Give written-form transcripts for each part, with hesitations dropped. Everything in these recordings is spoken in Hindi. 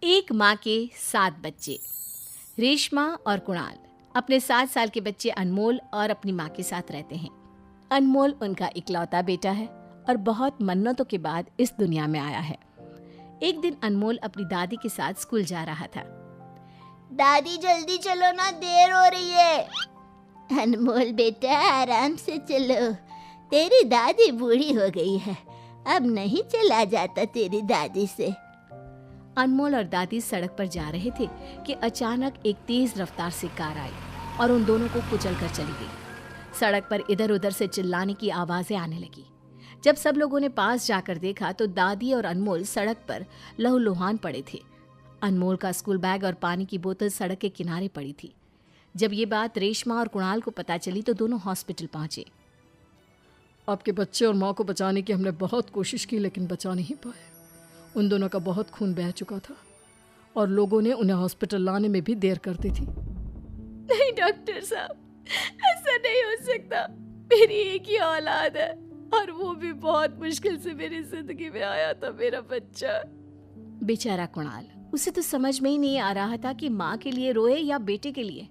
एक माँ के 7 बच्चे। रेशमा और कुणाल अपने 7 साल के बच्चे अनमोल और अपनी माँ के साथ रहते हैं। अनमोल उनका इकलौता बेटा है और बहुत मन्नतों के बाद इस दुनिया में आया है। एक दिन अनमोल अपनी दादी के साथ स्कूल जा रहा था। दादी जल्दी चलो ना, देर हो रही है। अनमोल बेटा आराम से चलो, तेरी दादी बूढ़ी हो गई है, अब नहीं चला जाता तेरी दादी से। अनमोल और दादी सड़क पर जा रहे थे कि अचानक एक तेज रफ्तार से कार आई और उन दोनों को कुचल कर चली गई। सड़क पर इधर उधर से चिल्लाने की आवाजें आने लगी। जब सब लोगों ने पास जाकर देखा तो दादी और अनमोल सड़क पर लहूलुहान पड़े थे। अनमोल का स्कूल बैग और पानी की बोतल सड़क के किनारे पड़ी थी। जब ये बात रेशमा और कुणाल को पता चली तो दोनों हॉस्पिटल पहुंचे। आपके बच्चे और माँ को बचाने की हमने बहुत कोशिश की लेकिन बचा नहीं पाए। उन दोनों का बहुत खून बह चुका था और लोगों ने उन्हें हॉस्पिटल लाने में भी देर कर दी थी। नहीं डॉक्टर साहब, ऐसा नहीं हो सकता। मेरी एक ही औलाद है और वो भी बहुत मुश्किल से मेरी जिंदगी में आया था मेरा बच्चा। बेचारा कुणाल, उसे तो समझ में ही नहीं आ रहा था कि माँ के लिए रोए या बेटे के लिए,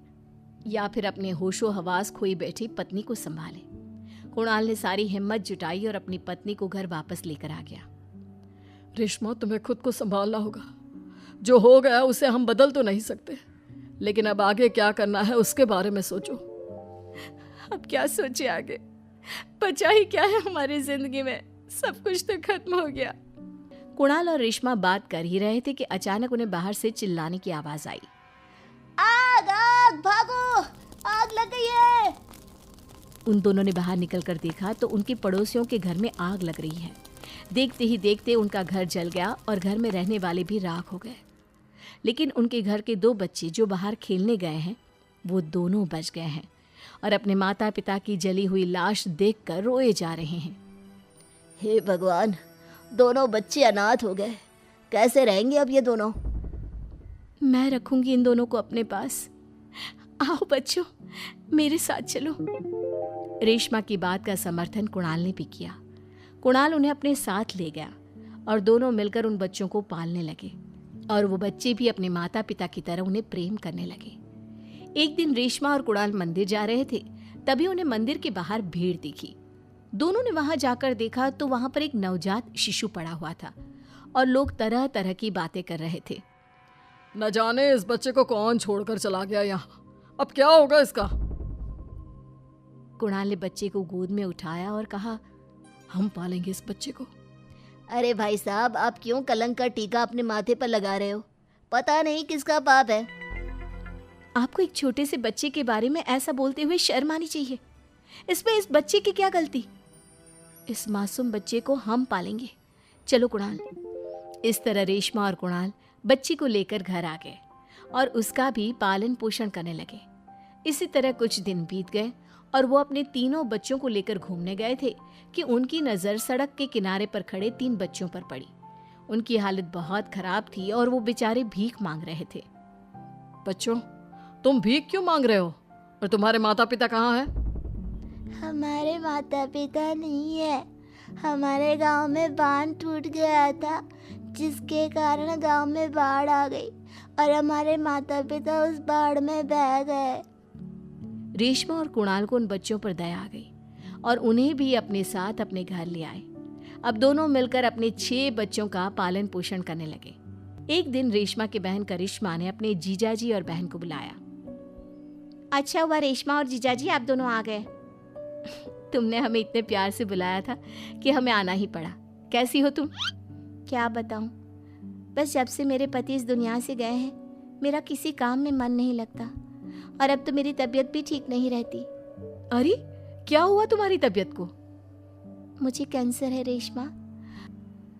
या फिर अपने होशो हवास खोई बैठी पत्नी को संभाले। कुणाल ने सारी हिम्मत जुटाई और अपनी पत्नी को घर वापस लेकर आ गया। रेशमा, तुम्हें खुद को संभालना होगा। जो हो गया उसे हम बदल तो नहीं सकते, लेकिन अब आगे क्या करना है उसके बारे में सोचो। अब क्या सोचे आगे? बचा ही क्या है हमारी जिंदगी में? सब कुछ तो खत्म हो गया। कुणाल और रेशमा बात कर ही रहे थे कि अचानक उन्हें बाहर से चिल्लाने की आवाज आई। आग आग, भागो, आग लग गई है। उन दोनों ने बाहर निकलकर देखा तो उनके पड़ोसियों के घर में आग लग रही है। देखते ही देखते उनका घर जल गया और घर में रहने वाले भी राख हो गए। लेकिन उनके घर के 2 बच्चे जो बाहर खेलने गए हैं वो दोनों बच गए हैं और अपने माता पिता की जली हुई लाश देखकर रोए जा रहे हैं। हे भगवान, दोनों बच्चे अनाथ हो गए, कैसे रहेंगे अब ये दोनों? मैं रखूंगी इन दोनों को अपने पास। आओ बच्चों, मेरे साथ चलो। रेशमा की बात का समर्थन कुणाल ने भी किया। कुणाल उन्हें अपने साथ ले गया और दोनों मिलकर उन बच्चों को पालने लगे और वो बच्चे भी अपने माता पिता की तरह उन्हें प्रेम करने लगे। एक दिन रेशमा और कुणाल मंदिर जा रहे थे, तभी उन्हें मंदिर के बाहर भीड़ दिखी। दोनों ने वहां जाकर देखा तो वहां पर एक नवजात शिशु पड़ा हुआ था और लोग तरह तरह की बातें कर रहे थे। न जाने इस बच्चे को कौन छोड़कर चला गया यहाँ, अब क्या होगा इसका। कुणाल ने बच्चे को गोद में उठाया और कहा, हम पालेंगे इस बच्चे को। अरे भाई साहब, आप क्यों कलंक का टीका अपने माथे पर लगा रहे हो? पता नहीं किसका पाप है। आपको एक छोटे से बच्चे के बारे में ऐसा बोलते हुए शर्म आनी चाहिए। इसमें इस बच्चे की क्या गलती? इस मासूम बच्चे को हम पालेंगे। चलो कुणाल। इस तरह रेशमा और कुणाल बच्ची को लेकर घर आ गए और उसका भी पालन पोषण करने लगे। इसी तरह कुछ दिन बीत गए और वो अपने तीनों बच्चों को लेकर घूमने गए थे कि उनकी नज़र सड़क के किनारे पर खड़े 3 बच्चों पर पड़ी। उनकी हालत बहुत खराब थी और वो बेचारे भीख मांग रहे थे। बच्चों, तुम भीख क्यों मांग रहे हो और तुम्हारे माता पिता कहाँ हैं? हमारे माता पिता नहीं है, हमारे गांव में बांध टूट गया था जिसके कारण गांव में बाढ़ आ गई और हमारे माता पिता उस बाढ़ में बह गए। रेशमा और कुणाल को उन बच्चों पर दया आ गई और उन्हें भी अपने साथ अपने घर ले आए। अब दोनों मिलकर अपने 6 बच्चों का पालन पोषण करने लगे। एक दिन रेशमा की बहन करिश्मा ने अपने जीजाजी और बहन को बुलाया। अच्छा हुआ रेशमा और जीजाजी आप दोनों आ गए। तुमने हमें इतने प्यार से बुलाया था कि हमें आना ही पड़ा। कैसी हो तुम? क्या बताऊं, बस जब से मेरे पति इस दुनिया से गए हैं मेरा किसी काम में मन नहीं लगता और अब तो मेरी तबीयत भी ठीक नहीं रहती। अरे क्या हुआ तुम्हारी तबीयत को? मुझे कैंसर है रेशमा।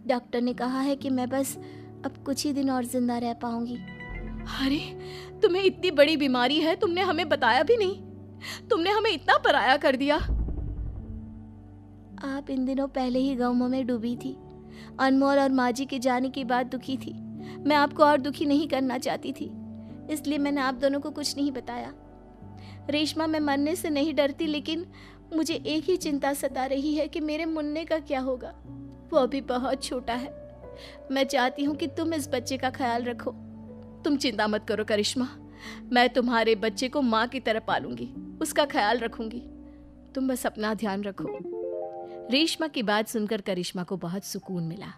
डॉक्टर ने कहा है कि मैं बस अब कुछ ही दिन और जिंदा रह पाऊंगी। अरे तुम्हें इतनी बड़ी बीमारी है, तुमने हमें बताया भी नहीं। तुमने हमें इतना पराया कर दिया। आप इन दिनों पहले ही गमों में डूबी थी। अनमोल और माँ जी के जाने की बात दुखी थी। मैं आपको और दुखी नहीं करना चाहती थी, इसलिए मैंने आप दोनों को कुछ नहीं बताया। रेशमा, मैं मरने से नहीं डरती, लेकिन मुझे एक ही चिंता सता रही है कि मेरे मुन्ने का क्या होगा। वो अभी बहुत छोटा है, मैं चाहती हूँ कि तुम इस बच्चे का ख्याल रखो। तुम चिंता मत करो करिश्मा, मैं तुम्हारे बच्चे को माँ की तरह पालूंगी, उसका ख्याल रखूंगी। तुम बस अपना ध्यान रखो। रेशमा की बात सुनकर करिश्मा को बहुत सुकून मिला।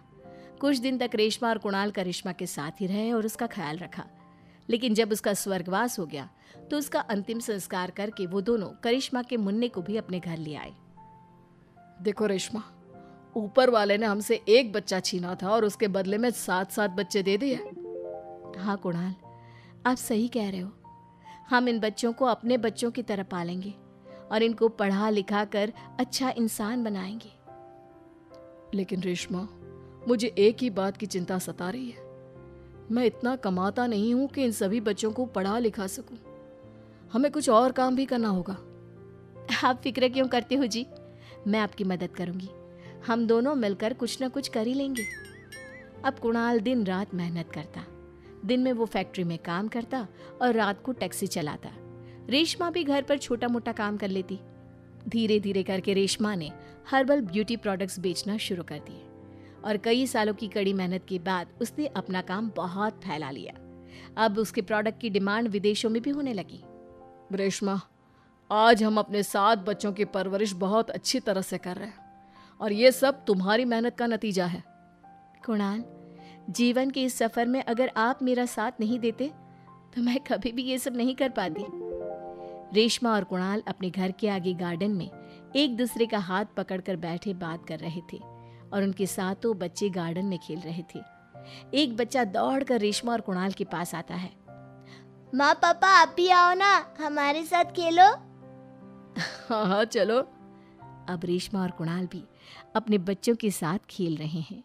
कुछ दिन तक रेशमा और कुणाल करिश्मा के साथ ही रहे और उसका ख्याल रखा। लेकिन जब उसका स्वर्गवास हो गया तो उसका अंतिम संस्कार करके वो दोनों करिश्मा के मुन्ने को भी अपने घर ले आए। देखो रेशमा, ऊपर वाले ने हमसे एक बच्चा छीना था और उसके बदले में 7-7 बच्चे दे दिए। हाँ कुणाल, आप सही कह रहे हो। हम इन बच्चों को अपने बच्चों की तरह पालेंगे और इनको पढ़ा लिखा कर अच्छा इंसान बनाएंगे। लेकिन रेशमा, मुझे एक ही बात की चिंता सता रही है। मैं इतना कमाता नहीं हूं कि इन सभी बच्चों को पढ़ा लिखा सकूं। हमें कुछ और काम भी करना होगा। आप फिक्र क्यों करते हो जी, मैं आपकी मदद करूंगी। हम दोनों मिलकर कुछ ना कुछ कर ही लेंगे। अब कुणाल दिन रात मेहनत करता। दिन में वो फैक्ट्री में काम करता और रात को टैक्सी चलाता। रेशमा भी घर पर छोटा मोटा काम कर लेती। धीरे धीरे करके रेशमा ने हर्बल ब्यूटी प्रोडक्ट्स बेचना शुरू कर दिए और कई सालों की कड़ी मेहनत के बाद उसने अपना काम बहुत फैला लिया। अब उसके प्रोडक्ट की डिमांड विदेशों में भी होने लगी। रेशमा, आज हम अपने 7 बच्चों की परवरिश बहुत अच्छी तरह से कर रहे हैं और ये सब तुम्हारी मेहनत का नतीजा है। कुणाल, जीवन के इस सफर में अगर आप मेरा साथ नहीं देते तो मैं कभी भी ये सब नहीं कर पाती। रेशमा और कुणाल अपने घर के आगे गार्डन में एक दूसरे का हाथ पकड़कर बैठे बात कर रहे थे और उनके साथों बच्चे गार्डन में खेल रहे थे। एक बच्चा दौड़कर रेशमा और कुणाल के पास आता है। माँ पापा आप भी आओ ना, हमारे साथ खेलो। हाँ हाँ चलो। अब रेशमा और कुणाल भी अपने बच्चों के साथ खेल रहे हैं।